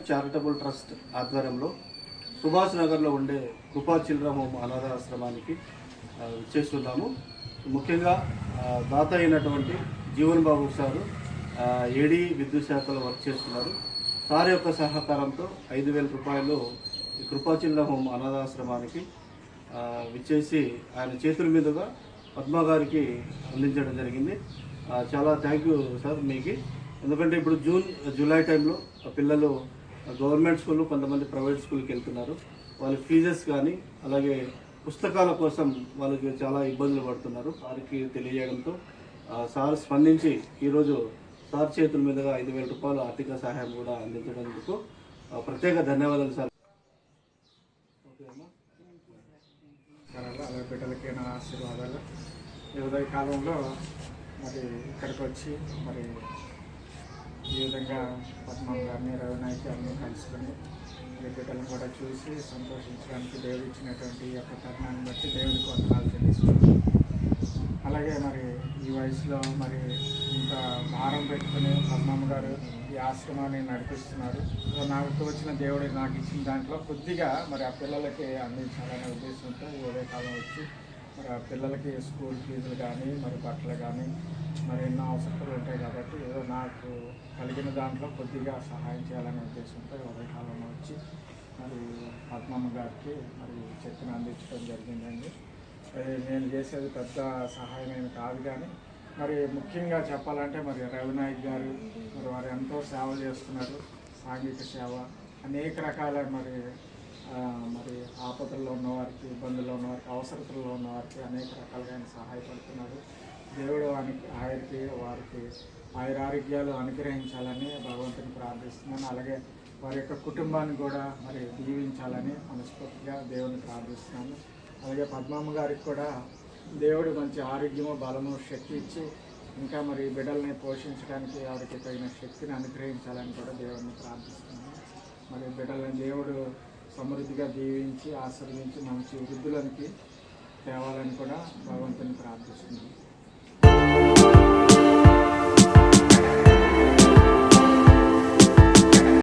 Charitable trust ఆధ్వర్యంలో సుభాష్ నగర్లో ఉండే కృపా చిల్డ్రన్ హోమ్ అనాథాశ్రమానికి చేస్తున్నాము. ముఖ్యంగా దాత అయినటువంటి జీవన్ బాబు సారు ఏడీ విద్యుత్ శాఖలో వర్క్ చేస్తున్నారు. సార్ యొక్క సహకారంతో 5,000 రూపాయలు ఈ కృపా చిల్డ్రన్ హోమ్ అనాథాశ్రమానికి విచ్చేసి ఆయన చేతుల మీదుగా పద్మ గారికి అందించడం జరిగింది. చాలా థ్యాంక్ యూ సార్ మీకు. ఎందుకంటే ఇప్పుడు జూలై టైంలో పిల్లలు గవర్నమెంట్ స్కూల్, కొంతమంది ప్రైవేట్ స్కూల్కి వెళ్తున్నారు. వాళ్ళ ఫీజెస్ కానీ అలాగే పుస్తకాల కోసం వాళ్ళకి చాలా ఇబ్బందులు పడుతున్నారు. సార్కి తెలియజేయడంతో సార్ స్పందించి ఈరోజు సార్ చేతుల మీదుగా 5,000 రూపాయలు ఆర్థిక సహాయం కూడా అందించడానికి ప్రత్యేక ధన్యవాదాలు సార్. అలాగే బిడ్డలకి నా ఆశీర్వాదాలు. ఈ ఉదయ కాలంలో మరి ఇక్కడికి వచ్చి మరి ఈ విధంగా పద్మ గారిని, రవినాయక్ గారిని కలుసుకొని ఈ బిడ్డలను కూడా చూసి సంతోషించడానికి దేవుడు ఇచ్చినటువంటి ఈ యొక్క తరుణాన్ని బట్టి దేవుడికి వందనాలు చెల్లిస్తున్నాను. అలాగే మరి ఈ వయసులో మరి ఇంత భారం పెట్టుకుని పద్మమ్మ గారు ఈ ఆశ్రమాన్ని నడిపిస్తున్నారు. నాకు తోచిన దేవుడు నాకు ఇచ్చిన దాంట్లో కొద్దిగా మరి ఆ పిల్లలకి అందించాలనే ఉద్దేశంతో ఈ ఉదయకాలం వచ్చి మరి ఆ పిల్లలకి స్కూల్ ఫీజులు కానీ మరి బట్టలు కానీ మరి ఎన్నో అవసరాలు ఉంటాయి కాబట్టి ఏదో నాకు కలిగిన దాంట్లో కొద్దిగా సహాయం చేయాలనే ఉద్దేశంతో ఉదయకాలంలో వచ్చి మరి పద్మమ్మ గారికి మరి చెక్కును అందించడం జరిగిందండి. నేను చేసేది పెద్ద సహాయం ఏమి కాదు, కానీ మరి ముఖ్యంగా చెప్పాలంటే మరి రవినాయక్ గారు మరి వారు ఎంతో సేవ చేస్తున్నారు. సాంఘిక సేవ అనేక రకాల మరి ఆపదల్లో ఉన్నవారికి, ఇబ్బందుల్లో ఉన్నవారికి, అవసరతల్లో ఉన్నవారికి అనేక రకాలుగా ఆయన సహాయపడుతున్నారు. దేవుడు ఆయనకి వారికి ఆయురారోగ్యాలు అనుగ్రహించాలని భగవంతుని ప్రార్థిస్తున్నాను. అలాగే వారి యొక్క కుటుంబాన్ని కూడా మరి దీవించాలని మనస్ఫూర్తిగా దేవుని ప్రార్థిస్తున్నాను. అలాగే పద్మమ్మ గారికి కూడా దేవుడు మంచి ఆరోగ్యము, బలము, శక్తి ఇచ్చి ఇంకా మరి బిడ్డల్ని పోషించడానికి ఆవిడకి తగిన శక్తిని అనుగ్రహించాలని కూడా దేవుడిని ప్రార్థిస్తున్నాను. మరి బిడ్డలని దేవుడు సమృద్ధిగా దీవించి ఆశీర్వదించి మంచి వృద్ధులకి తేవాలని కూడా భగవంతుని ప్రార్థిస్తున్నాను.